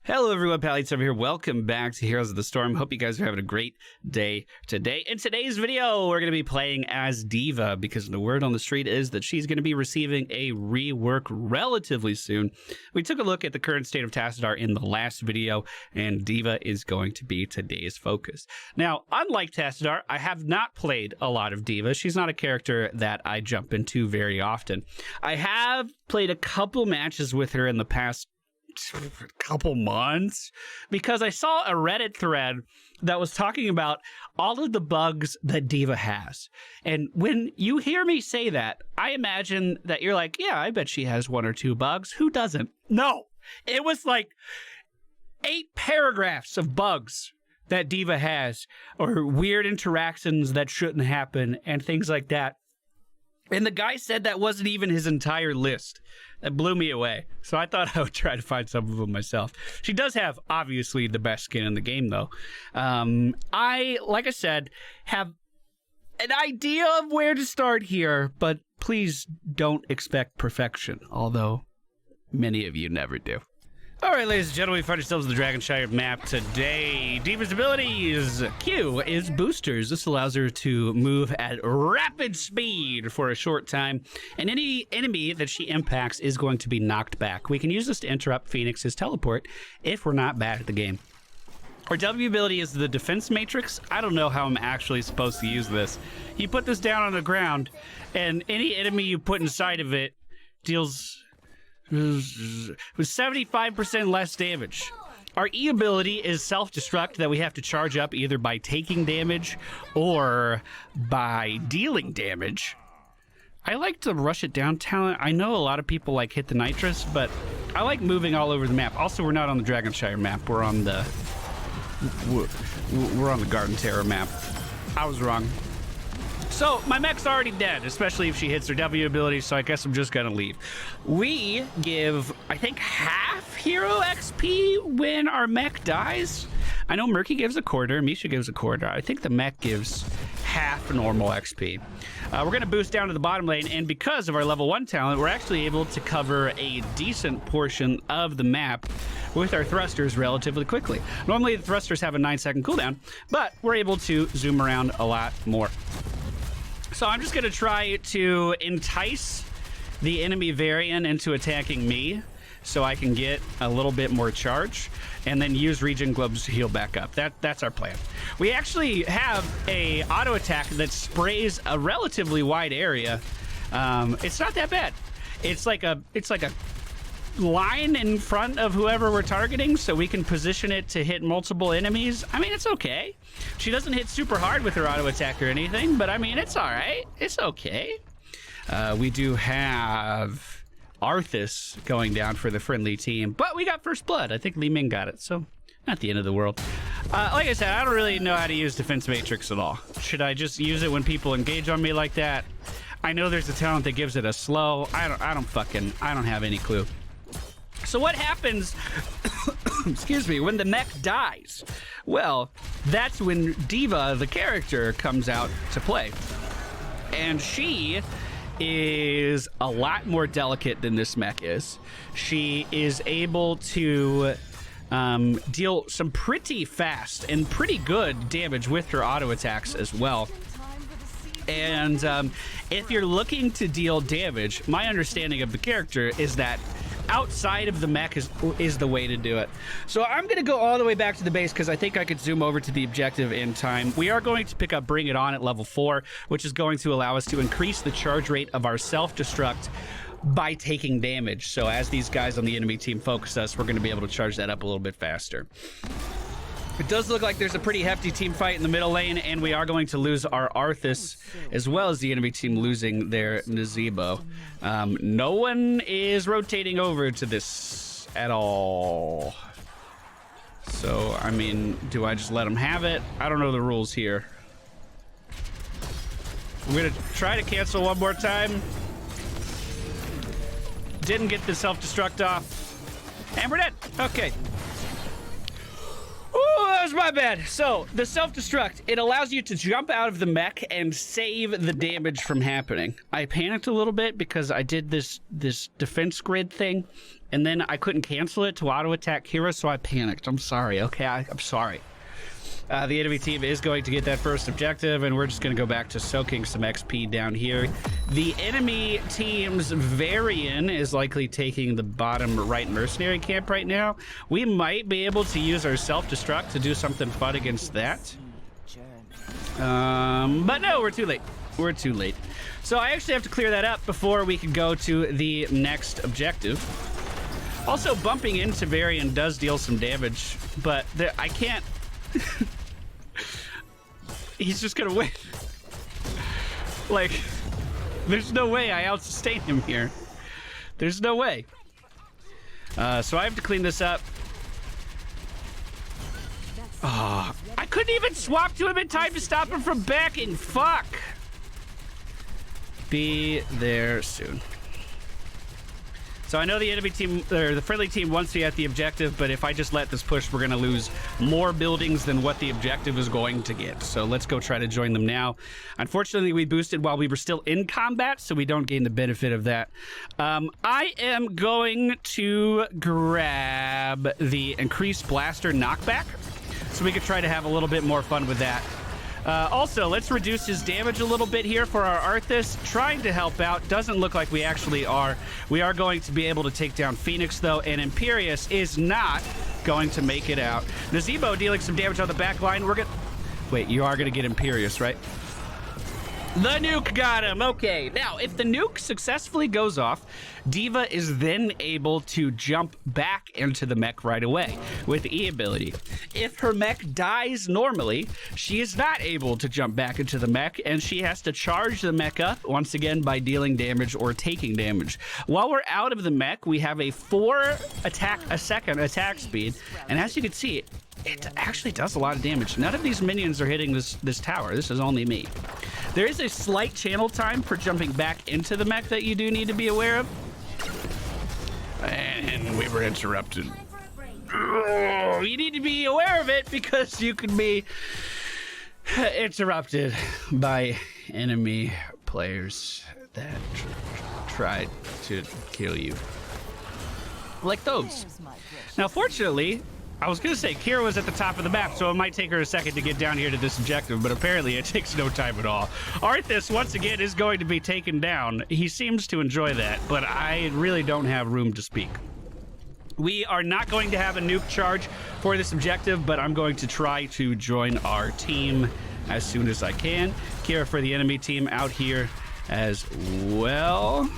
Hello everyone, Pallies over here. Welcome back to Heroes of the Storm. Hope you guys are having a great day today. In today's video, we're going to be playing as D.Va because the word on the street is that she's going to be receiving a rework relatively soon. We took a look at the current state of Tassadar in the last video, and D.Va is going to be today's focus. Now, unlike Tassadar, I have not played a lot of D.Va. She's not a character that I jump into very often. I have played a couple matches with her in the past couple months because I saw a Reddit thread that was talking about all of the bugs that D.Va has. And when you hear me say that, I imagine that you're like, yeah, I bet she has one or two bugs. Who doesn't? No, it was like 8 paragraphs of bugs that D.Va has, or weird interactions that shouldn't happen and things like that. And the guy said that wasn't even his entire list. That blew me away. So I thought I would try to find some of them myself. She does have, obviously, the best skin in the game, though. Like I said, have an idea of where to start here, but please don't expect perfection, although many of you never do. All right, ladies and gentlemen, we find ourselves in the Dragonshire map today. D.Va's abilities. Q is boosters. This allows her to move at rapid speed for a short time, and any enemy that she impacts is going to be knocked back. We can use this to interrupt Phoenix's teleport if we're not bad at the game. Our W ability is the defense matrix. I don't know how I'm actually supposed to use this. You put this down on the ground, and any enemy you put inside of it deals with 75% less damage. Our E ability is self-destruct that we have to charge up either by taking damage or by dealing damage. I like to rush it down talent. I know a lot of people like hit the nitrous, but I like moving all over the map. Also, we're not on the Dragonshire map. We're on the Garden Terror map. I was wrong. So, my mech's already dead, especially if she hits her W ability, so I guess I'm just gonna leave. We give, I think, half hero XP when our mech dies. I know Murky gives a quarter, Misha gives a quarter. I think the mech gives half normal XP. We're gonna boost down to the bottom lane, and because of our level 1 talent, we're actually able to cover a decent portion of the map with our thrusters relatively quickly. Normally, the thrusters have a 9-second cooldown, but we're able to zoom around a lot more. So I'm just going to try to entice the enemy Varian into attacking me so I can get a little bit more charge and then use regen globes to heal back up. That's our plan. We actually have a auto attack that sprays a relatively wide area. It's not that bad. It's like a line in front of whoever we're targeting, so we can position it to hit multiple enemies. I mean, it's okay. She doesn't hit super hard with her auto attack or anything, but I mean, it's all right. It's okay. We do have Arthas going down for the friendly team, but we got first blood. I think Li Ming got it, so not the end of the world. Like I said, I don't really know how to use defense matrix at all. Should I just use it when people engage on me like that? I know there's a talent that gives it a slow. I don't have any clue. So what happens, excuse me, when the mech dies? Well, that's when D.Va, the character, comes out to play. And she is a lot more delicate than this mech is. She is able to deal some pretty fast and pretty good damage with her auto attacks as well. And if you're looking to deal damage, my understanding of the character is that outside of the mech is the way to do it. So I'm going to go all the way back to the base because I think I could zoom over to the objective in time. We are going to pick up Bring It On at level 4, which is going to allow us to increase the charge rate of our self-destruct by taking damage. So as these guys on the enemy team focus us, we're going to be able to charge that up a little bit faster. It does look like there's a pretty hefty team fight in the middle lane, and we are going to lose our Arthas, as well as the enemy team losing their Nazebo. No one is rotating over to this at all. So, I mean, do I just let them have it? I don't know the rules here. I'm going to try to cancel one more time. Didn't get the self-destruct off. And we're dead. Okay. Ooh, that was my bad. So, the self-destruct, it allows you to jump out of the mech and save the damage from happening. I panicked a little bit because I did this defense grid thing, and then I couldn't cancel it to auto-attack Kira, so I panicked. I'm sorry, okay? I'm sorry. The enemy team is going to get that first objective, and we're just going to go back to soaking some XP down here. The enemy team's Varian is likely taking the bottom right mercenary camp right now. We might be able to use our self-destruct to do something fun against that. But no, we're too late. We're too late. So I actually have to clear that up before we can go to the next objective. Also, bumping into Varian does deal some damage, but I can't... He's just gonna win. Like, there's no way I out-sustain him here. There's no way. So I have to clean this up. Oh, I couldn't even swap to him in time to stop him from backing. Fuck. Be there soon. So I know the enemy team, or the friendly team, wants to be at the objective, but if I just let this push, we're going to lose more buildings than what the objective is going to get. So let's go try to join them now. Unfortunately, we boosted while we were still in combat, so we don't gain the benefit of that. I am going to grab the increased blaster knockback, so we could try to have a little bit more fun with that. Also, let's reduce his damage a little bit here for our Arthas. Trying to help out. Doesn't look like we actually are. We are going to be able to take down Phoenix, though, and Imperius is not going to make it out. Nazebo dealing some damage on the back line. We're going to... Wait, you are going to get Imperius, right? The nuke got him. Okay, now, if the nuke successfully goes off, D.Va is then able to jump back into the mech right away with the E ability. If her mech dies normally, she is not able to jump back into the mech, and she has to charge the mech up once again by dealing damage or taking damage. While we're out of the mech, we have a 4 attack a second attack speed, and as you can see, it actually does a lot of damage. None of these minions are hitting this tower. This is only me. There is a slight channel time for jumping back into the mech that you do need to be aware of. And we were interrupted. Oh, you need to be aware of it because you could be interrupted by enemy players that tried to kill you. Like those. Now, fortunately, I was gonna say Kira was at the top of the map, so it might take her a second to get down here to this objective, but apparently it takes no time at all. Arthas, once again, is going to be taken down. He seems to enjoy that, but I really don't have room to speak. We are not going to have a nuke charge for this objective, but I'm going to try to join our team as soon as I can. Kira for the enemy team out here as well.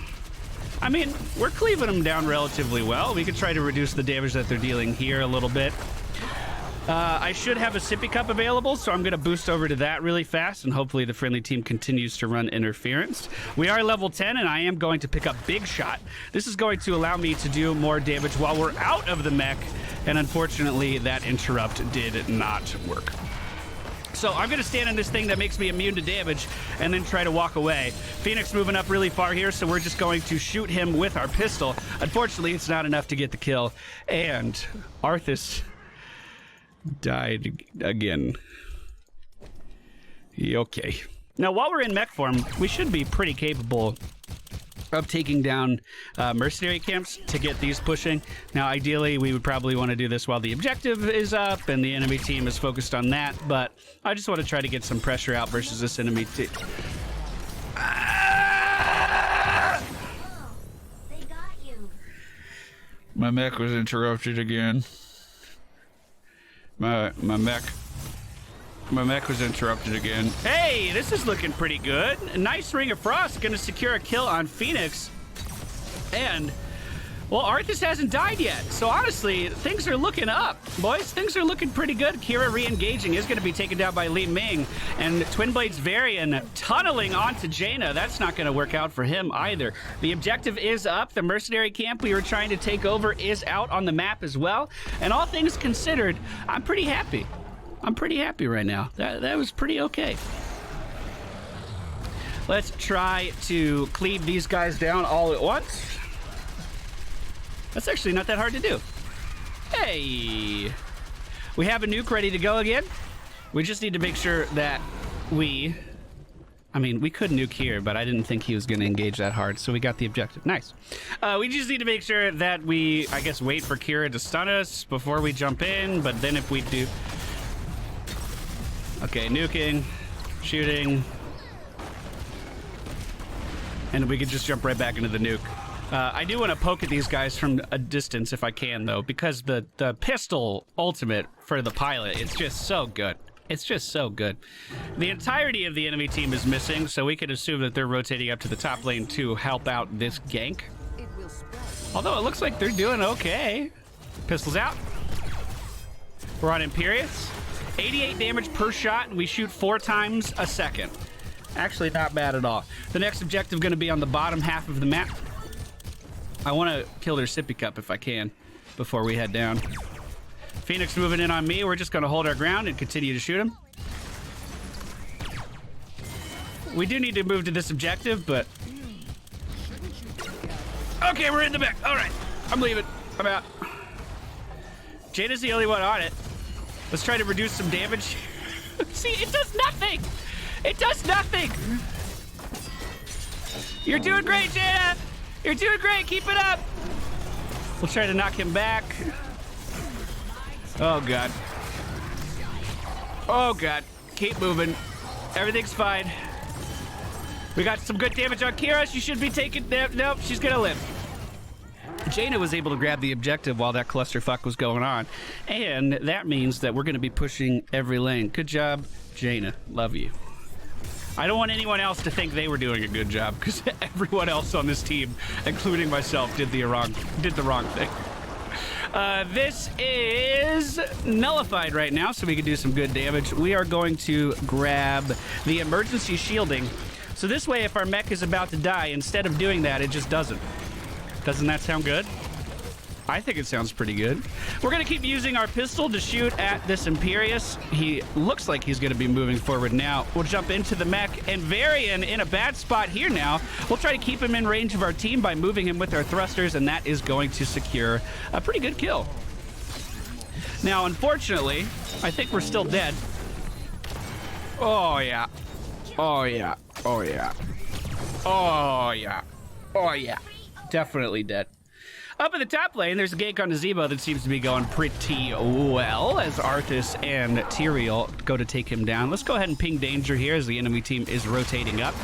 I mean, we're cleaving them down relatively well. We could try to reduce the damage that they're dealing here a little bit. I should have a sippy cup available, so I'm going to boost over to that really fast, and hopefully the friendly team continues to run interference. We are level 10, and I am going to pick up Big Shot. This is going to allow me to do more damage while we're out of the mech, and unfortunately, that interrupt did not work. So I'm going to stand on this thing that makes me immune to damage and then try to walk away. Phoenix moving up really far here, so we're just going to shoot him with our pistol. Unfortunately, it's not enough to get the kill. And Arthas died again. Okay. Now, while we're in mech form, we should be pretty capable of taking down mercenary camps to get these pushing. Now, ideally, we would probably want to do this while the objective is up and the enemy team is focused on that, but I just want to try to get some pressure out versus this enemy team. They got you. My mech was interrupted again. My mech was interrupted again. Hey, this is looking pretty good. A nice Ring of Frost, gonna secure a kill on Phoenix. And, well, Arthas hasn't died yet. So honestly, things are looking up. Boys, things are looking pretty good. Kira re-engaging is gonna be taken down by Li Ming. And Twin Blades Varian tunneling onto Jaina. That's not gonna work out for him either. The objective is up. The mercenary camp we were trying to take over is out on the map as well. And all things considered, I'm pretty happy. I'm pretty happy right now. That was pretty okay. Let's try to cleave these guys down all at once. That's actually not that hard to do. Hey! We have a nuke ready to go again. We just need to make sure that we could nuke here, but I didn't think he was going to engage that hard, so we got the objective. Nice. We just need to make sure that we, I guess, wait for Kira to stun us before we jump in, but then if we do... Okay, nuking, shooting, and we could just jump right back into the nuke. I do want to poke at these guys from a distance if I can, though, because the pistol ultimate for the pilot, it's just so good. It's just so good. The entirety of the enemy team is missing, so we can assume that they're rotating up to the top lane to help out this gank. Although it looks like they're doing okay. Pistols out. We're on Imperious. 88 damage per shot, and we shoot 4 times a second. Actually, not bad at all. The next objective going to be on the bottom half of the map. I want to kill their sippy cup if I can before we head down. Phoenix moving in on me. We're just going to hold our ground and continue to shoot him. We do need to move to this objective, but... Okay, we're in the back. All right. I'm leaving. I'm out. Jada's the only one on it. Let's try to reduce some damage. See, it does nothing. It does nothing. You're doing great, Jada. You're doing great. Keep it up. We'll try to knock him back. Oh, God. Oh, God. Keep moving. Everything's fine. We got some good damage on Kira. She should be taking... Nope, she's gonna live. Jaina was able to grab the objective while that clusterfuck was going on. And that means that we're going to be pushing every lane. Good job, Jaina. Love you. I don't want anyone else to think they were doing a good job, because everyone else on this team, including myself, did the wrong thing. This is nullified right now, so we can do some good damage. We are going to grab the emergency shielding. So this way, if our mech is about to die, instead of doing that, it just doesn't. Doesn't that sound good? I think it sounds pretty good. We're going to keep using our pistol to shoot at this Imperious. He looks like he's going to be moving forward now. We'll jump into the mech, and Varian in a bad spot here now. We'll try to keep him in range of our team by moving him with our thrusters, and that is going to secure a pretty good kill. Now, unfortunately, I think we're still dead. Oh, yeah. Oh, yeah. Oh, yeah. Oh, yeah. Oh, yeah. Definitely dead. Up in the top lane, there's a gank on the Zebo that seems to be going pretty well as Arthas and Tyrael go to take him down. Let's go ahead and ping danger here as the enemy team is rotating up.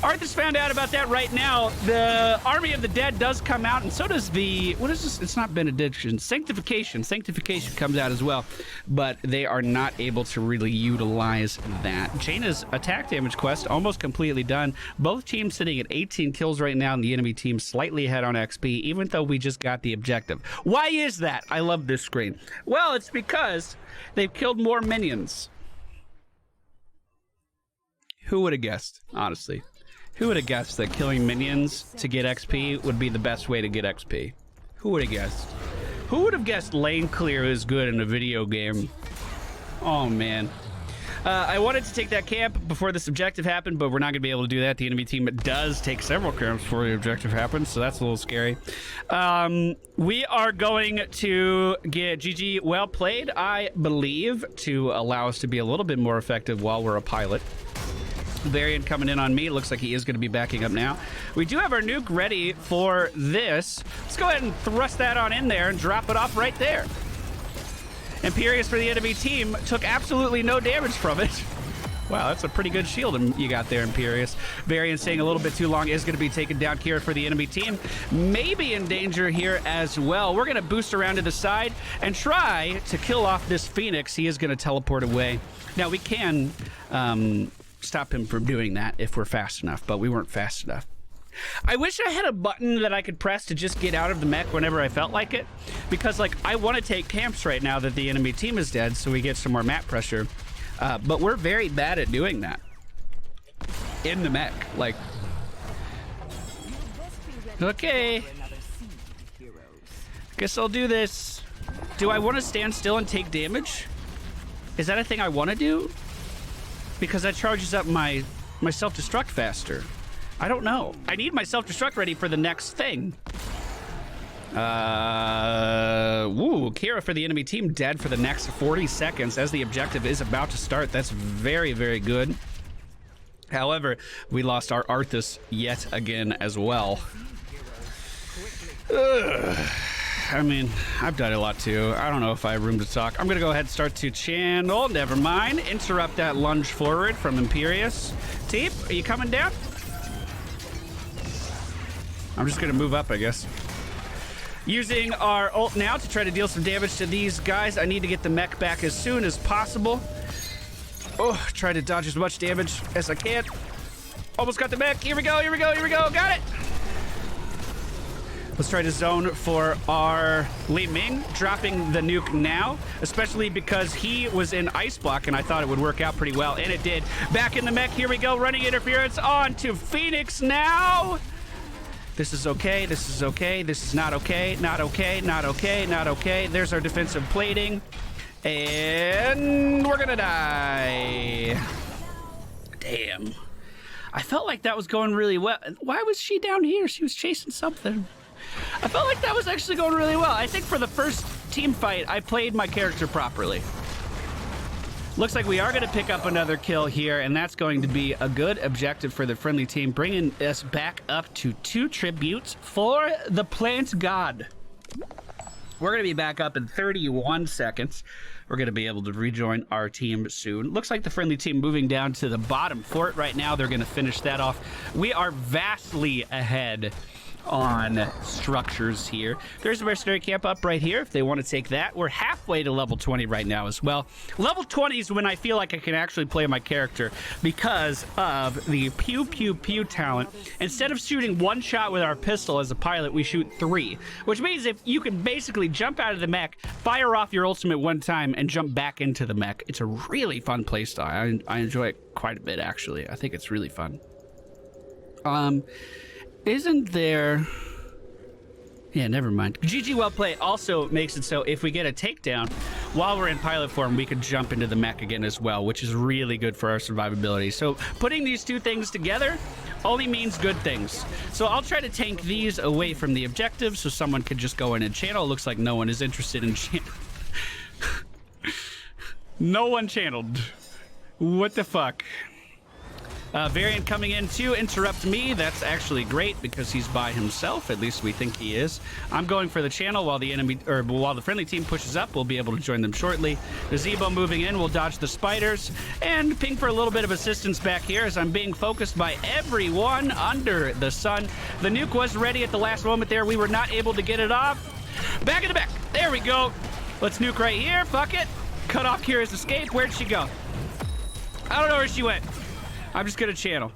Arthas found out about that right now. The Army of the Dead does come out, and so does the... What is this? It's not Benediction. Sanctification. Sanctification comes out as well, but they are not able to really utilize that. Jaina's attack damage quest almost completely done. Both teams sitting at 18 kills right now, and the enemy team slightly ahead on XP, even though we just got the objective. Why is that? I love this screen. Well, it's because they've killed more minions. Who would have guessed, honestly? Who would have guessed that killing minions to get XP would be the best way to get XP? Who would have guessed? Who would have guessed lane clear is good in a video game? Oh, man. I wanted to take that camp before this objective happened, but we're not going to be able to do that. The enemy team does take several camps before the objective happens, so that's a little scary. We are going to get GG well played, I believe, to allow us to be a little bit more effective while we're a pilot. Varian coming in on me. Looks like he is going to be backing up now. We do have our nuke ready for this. Let's go ahead and thrust that on in there and drop it off right there. Imperious for the enemy team took absolutely no damage from it. Wow, that's a pretty good shield you got there, Imperious. Varian staying a little bit too long is going to be taken down here for the enemy team. Maybe in danger here as well. We're going to boost around to the side and try to kill off this Phoenix. He is going to teleport away. Now, we can stop him from doing that if we're fast enough, but we weren't fast enough. I wish I had a button that I could press to just get out of the mech whenever I felt like it, because like I want to take camps right now that the enemy team is dead so we get some more map pressure, but we're very bad at doing that in the mech. Like, okay, guess I'll do this. Do I want to stand still and take damage? Is that a thing I want to do? Because that charges up my self-destruct faster. I don't know. I need my self-destruct ready for the next thing. Kira for the enemy team dead for the next 40 seconds as the objective is about to start. That's very, very good. However, we lost our Arthas yet again as well. I mean, I've done a lot too. I don't know if I have room to talk. I'm gonna go ahead and start to channel. Never mind. Interrupt that lunge forward from Imperious. Teep, are you coming down? I'm just gonna move up, I guess. Using our ult now to try to deal some damage to these guys. I need to get the mech back as soon as possible. Oh, try to dodge as much damage as I can. Almost got the mech. Here we go, here we go, here we go. Got it. Let's try to zone for our Li Ming, dropping the nuke now, especially because he was in ice block and I thought it would work out pretty well, and it did. Back in the mech, here we go, running interference on to Phoenix now. This is okay, this is okay, this is not okay, not okay, not okay, not okay. There's our defensive plating, and we're gonna die. Damn. I felt like that was going really well. Why was she down here? She was chasing something. I felt like that was actually going really well. I think for the first team fight, I played my character properly. Looks like we are going to pick up another kill here, and that's going to be a good objective for the friendly team, bringing us back up to 2 tributes for the plant god. We're going to be back up in 31 seconds. We're going to be able to rejoin our team soon. Looks like the friendly team moving down to the bottom fort right now. They're going to finish that off. We are vastly ahead on structures here. There's a mercenary camp up right here if they want to take that. We're halfway to level 20 right now as well. Level 20 is when I feel like I can actually play my character because of the pew pew pew talent. Instead of shooting 1 shot with our pistol as a pilot, we shoot 3, which means if you can basically jump out of the mech, fire off your ultimate 1 time, and jump back into the mech. It's a really fun playstyle. I enjoy it quite a bit, actually. I think it's really fun. Isn't there... Yeah, never mind. GG well play also makes it so if we get a takedown while we're in pilot form, we can jump into the mech again as well, which is really good for our survivability. So putting these 2 things together only means good things. So I'll try to tank these away from the objective so someone can just go in and channel. Looks like no one is interested in channel. No one channeled. What the fuck? Variant coming in to interrupt me. That's actually great because he's by himself. At least we think he is. I'm going for the channel while the enemy, or while the friendly team pushes up. We'll be able to join them shortly. The Zebo moving in. We'll dodge the spiders and ping for a little bit of assistance back here as I'm being focused by everyone under the sun. The nuke was ready at the last moment there. We were not able to get it off. Back in the back. There we go. Let's nuke right here. Fuck it. Cut off Kira's escape. Where'd she go? I don't know where she went. I'm just gonna channel.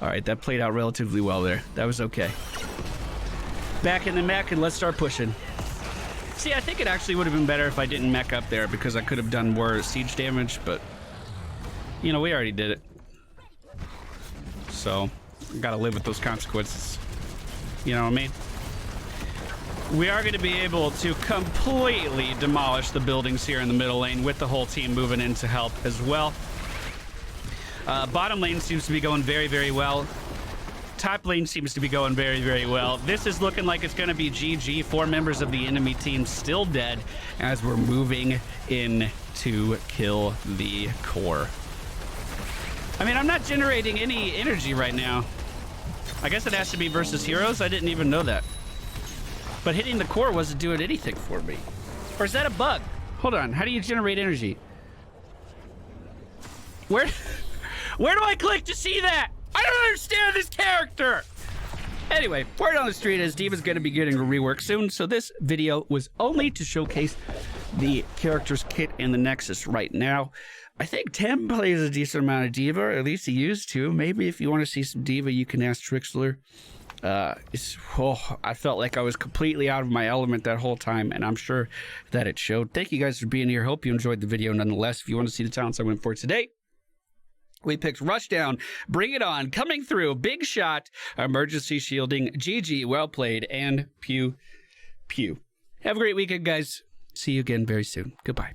All right, that played out relatively well there. That was okay. Back in the mech and let's start pushing. See, I think it actually would have been better if I didn't mech up there because I could have done more siege damage, but you know, we already did it. So, I gotta live with those consequences. You know what I mean? We are going to be able to completely demolish the buildings here in the middle lane with the whole team moving in to help as well. Bottom lane seems to be going very, very well. Top lane seems to be going very, very well. This is looking like it's going to be GG. 4 members of the enemy team still dead as we're moving in to kill the core. I mean, I'm not generating any energy right now. I guess it has to be versus heroes. I didn't even know that. But hitting the core wasn't doing anything for me. Or is that a bug? Hold on. How do you generate energy? Where do I click to see that? I don't understand this character. Anyway, word on the street is D.Va's going to be getting a rework soon. So this video was only to showcase the character's kit in the Nexus right now. I think Tim plays a decent amount of D.Va, or at least he used to. Maybe if you want to see some D.Va, you can ask Trixler. I felt like I was completely out of my element that whole time, and I'm sure that it showed. Thank you guys for being here. Hope you enjoyed the video nonetheless. If you want to see the talents I went for today, we picked Rushdown, Bring It On, Coming Through, Big Shot, Emergency Shielding, GG, Well Played, and Pew Pew. Have a great weekend, guys. See you again very soon. Goodbye.